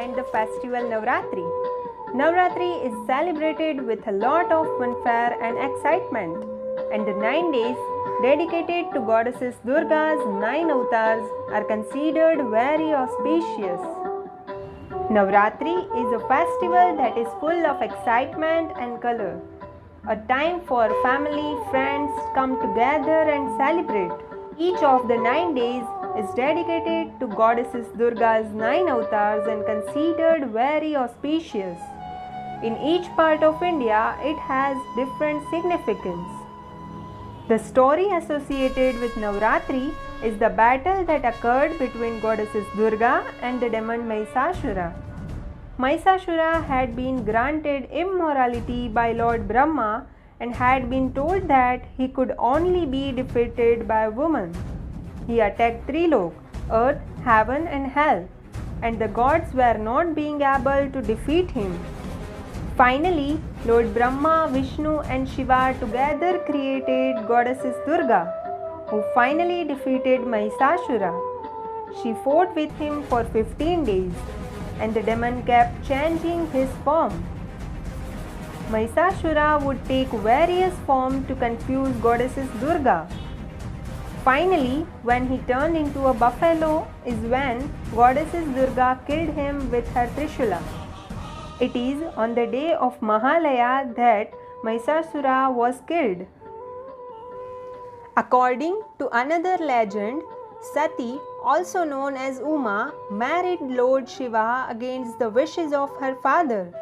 behind the festival Navratri. Navratri is celebrated with a lot of fanfare and excitement, and the 9 days dedicated to goddesses Durga's 9 avatars are considered very auspicious. Navratri is a festival that is full of excitement and color, a time for family, friends come together and celebrate. Each of the 9 days is dedicated to goddesses Durga's 9 avatars and considered very auspicious. In each part of India, it has different significance. The story associated with Navratri is the battle that occurred between goddesses Durga and the demon Mahishasura. Mahishasura had been granted immortality by Lord Brahma and had been told that he could only be defeated by a woman. He attacked Trilok, earth, heaven and hell, and the gods were not being able to defeat him. Finally, Lord Brahma, Vishnu and Shiva together created goddesses Durga, who finally defeated Mahishasura. She fought with him for 15 days, and the demon kept changing his form. Mahishasura would take various forms to confuse goddesses Durga. Finally, when he turned into a buffalo is when goddesses Durga killed him with her Trishula. It is on the day of Mahalaya that Mahishasura was killed. According to another legend, Sati, also known as Uma, married Lord Shiva against the wishes of her father,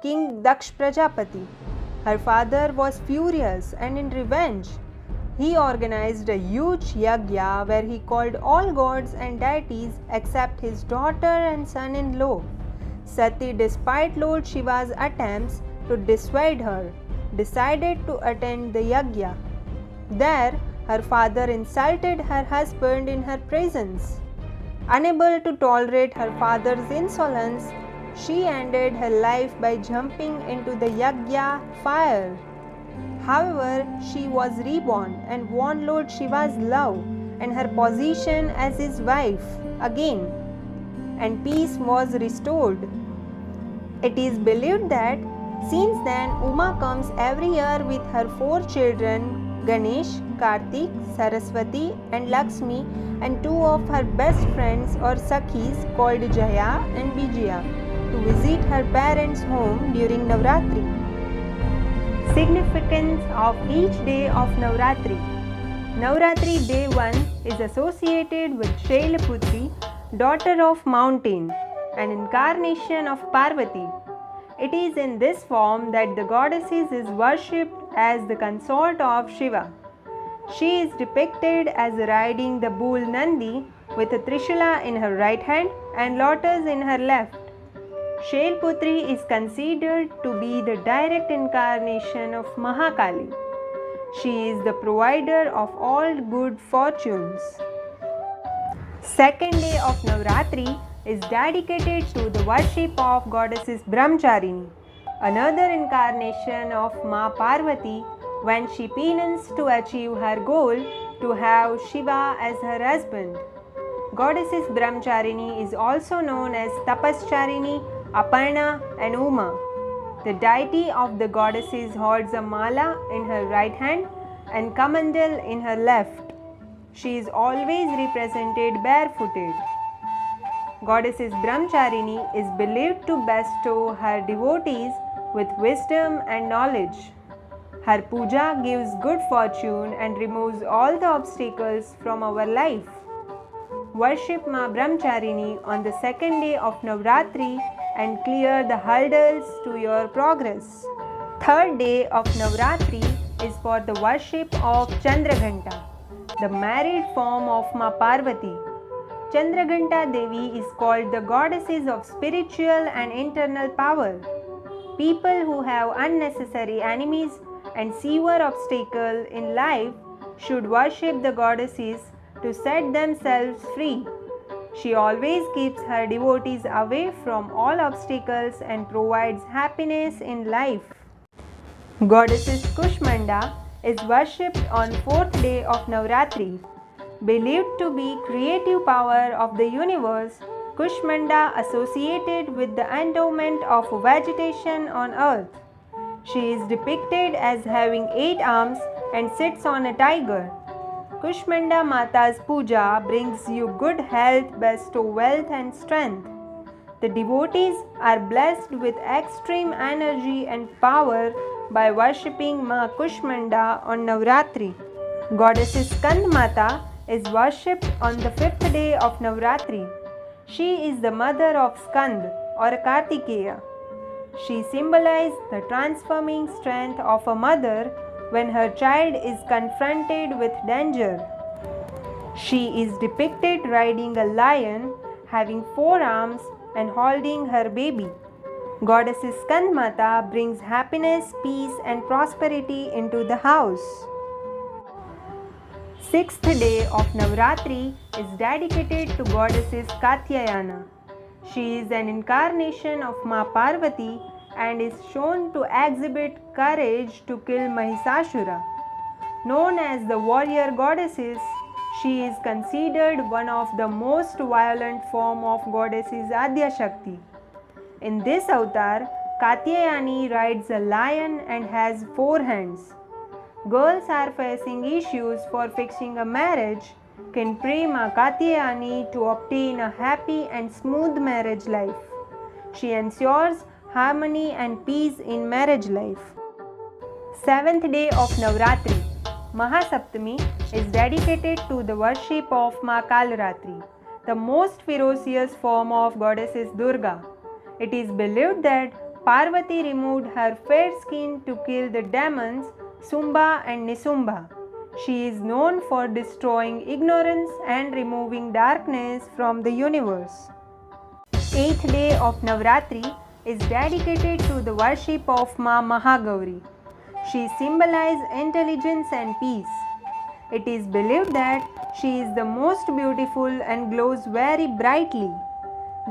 King Daksh Prajapati. Her father was furious and in revenge, he organized a huge yagya where he called all gods and deities except his daughter and son-in-law. Sati, despite Lord Shiva's attempts to dissuade her, decided to attend the yagya. There, her father insulted her husband in her presence. Unable to tolerate her father's insolence, she ended her life by jumping into the yagya fire. However, she was reborn and won Lord Shiva's love and her position as his wife again, and peace was restored. It is believed that since then Uma comes every year with her 4 children Ganesh, Kartik, Saraswati and Lakshmi and 2 of her best friends or Sakhis called Jaya and Vijaya to visit her parents' home during Navratri. Significance of each day of Navratri. Navratri Day 1 is associated with Shailaputri, daughter of mountain, an incarnation of Parvati. It is in this form that the goddess is worshipped as the consort of Shiva. She is depicted as riding the bull Nandi with a Trishula in her right hand and lotus in her left. Shailputri is considered to be the direct incarnation of Mahakali. She is the provider of all good fortunes. Second day of Navratri is dedicated to the worship of goddesses Brahmacharini, another incarnation of Ma Parvati when she penance to achieve her goal to have Shiva as her husband. Goddesses Brahmacharini is also known as Tapascharini, Aparna and Uma. The deity of the goddesses holds a mala in her right hand and kamandal in her left. She is always represented barefooted. Goddesses Brahmacharini is believed to bestow her devotees with wisdom and knowledge. Her puja gives good fortune and removes all the obstacles from our life. Worship Ma Brahmacharini on the second day of Navratri and clear the hurdles to your progress. Third day of Navratri is for the worship of Chandraghanta, the married form of Ma Parvati. Chandraghanta Devi is called the goddesses of spiritual and internal power. People who have unnecessary enemies and severe obstacles in life should worship the goddesses to set themselves free. She always keeps her devotees away from all obstacles and provides happiness in life. Goddesses Kushmanda is worshipped on 4th day of Navratri. Believed to be creative power of the universe, Kushmanda associated with the endowment of vegetation on earth. She is depicted as having 8 arms and sits on a tiger. Kushmanda Mata's puja brings you good health, bestow wealth and strength. The devotees are blessed with extreme energy and power by worshipping Ma Kushmanda on Navratri. Goddess Skand Mata is worshipped on the 5th day of Navratri. She is the mother of Skand or Kartikeya. She symbolizes the transforming strength of a mother when her child is confronted with danger. She is depicted riding a lion, having 4 arms and holding her baby. Goddess Skand Mata brings happiness, peace and prosperity into the house. 6th day of Navratri is dedicated to Goddesses Katyayana. She is an incarnation of Ma Parvati and is shown to exhibit courage to kill Mahisasura. Known as the warrior goddesses, she is considered one of the most violent form of goddesses Adya Shakti. In this avatar, Katyayani rides a lion and has 4 hands. Girls are facing issues for fixing a marriage can pray Ma Katyayani to obtain a happy and smooth marriage life. She ensures harmony and peace in marriage life. 7th day of Navratri, Mahasaptami, is dedicated to the worship of Ma Kalratri, the most ferocious form of goddesses Durga. It is believed that Parvati removed her fair skin to kill the demons Sumba and Nisumba. She is known for destroying ignorance and removing darkness from the universe. 8th day of Navratri is dedicated to the worship of Ma Mahagauri. She symbolizes intelligence and peace. It is believed that she is the most beautiful and glows very brightly.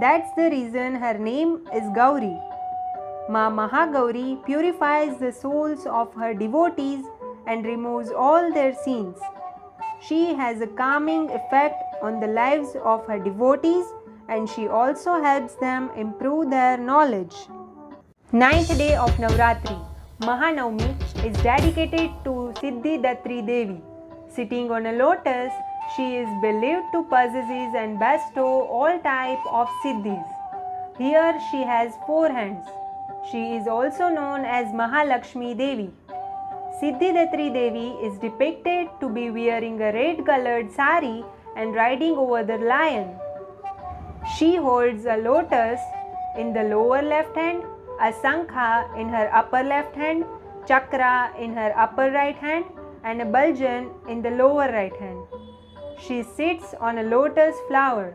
That's the reason her name is Gauri. Ma Mahagauri purifies the souls of her devotees and removes all their sins. She has a calming effect on the lives of her devotees and she also helps them improve their knowledge. 9th day of Navratri, Mahanavami, is dedicated to Siddhidatri Devi. Sitting on a lotus, she is believed to possess and bestow all type of siddhis. Here she has 4 hands. She is also known as Mahalakshmi Devi. Siddhidatri Devi is depicted to be wearing a red-colored sari and riding over the lion. She holds a lotus in the lower left hand, a sankha in her upper left hand, chakra in her upper right hand, and a baljan in the lower right hand. She sits on a lotus flower.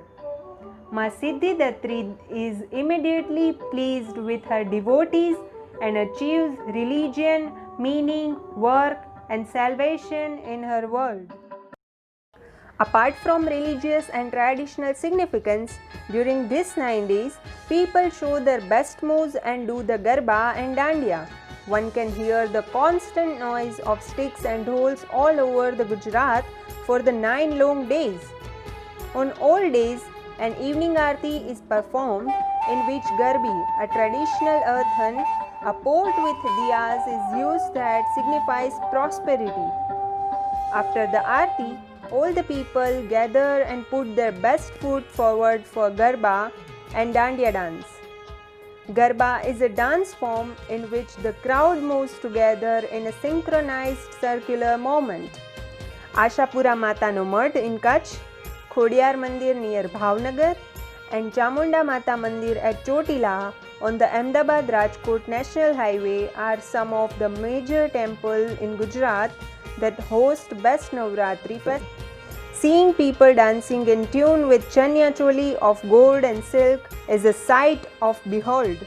Ma Siddhidatri is immediately pleased with her devotees and achieves religion, meaning, work, and salvation in her world. Apart from religious and traditional significance, during these 9 days, people show their best moves and do the Garba and Dandiya. One can hear the constant noise of sticks and holes all over the Gujarat for the 9 long days. On all days, an evening aarti is performed in which Garbi, a traditional earthen, a pot with diyas is used that signifies prosperity. After the aarti, all the people gather and put their best foot forward for Garba and Dandiya dance. Garba is a dance form in which the crowd moves together in a synchronized circular movement. Ashapura Matano Math in Kutch, Khodiyar Mandir near Bhavnagar, and Chamunda Mata Mandir at Chotila on the Ahmedabad-Rajkot National Highway are some of the major temples in Gujarat that host best Navratri fest. Seeing people dancing in tune with Chanya Choli of gold and silk is a sight of behold.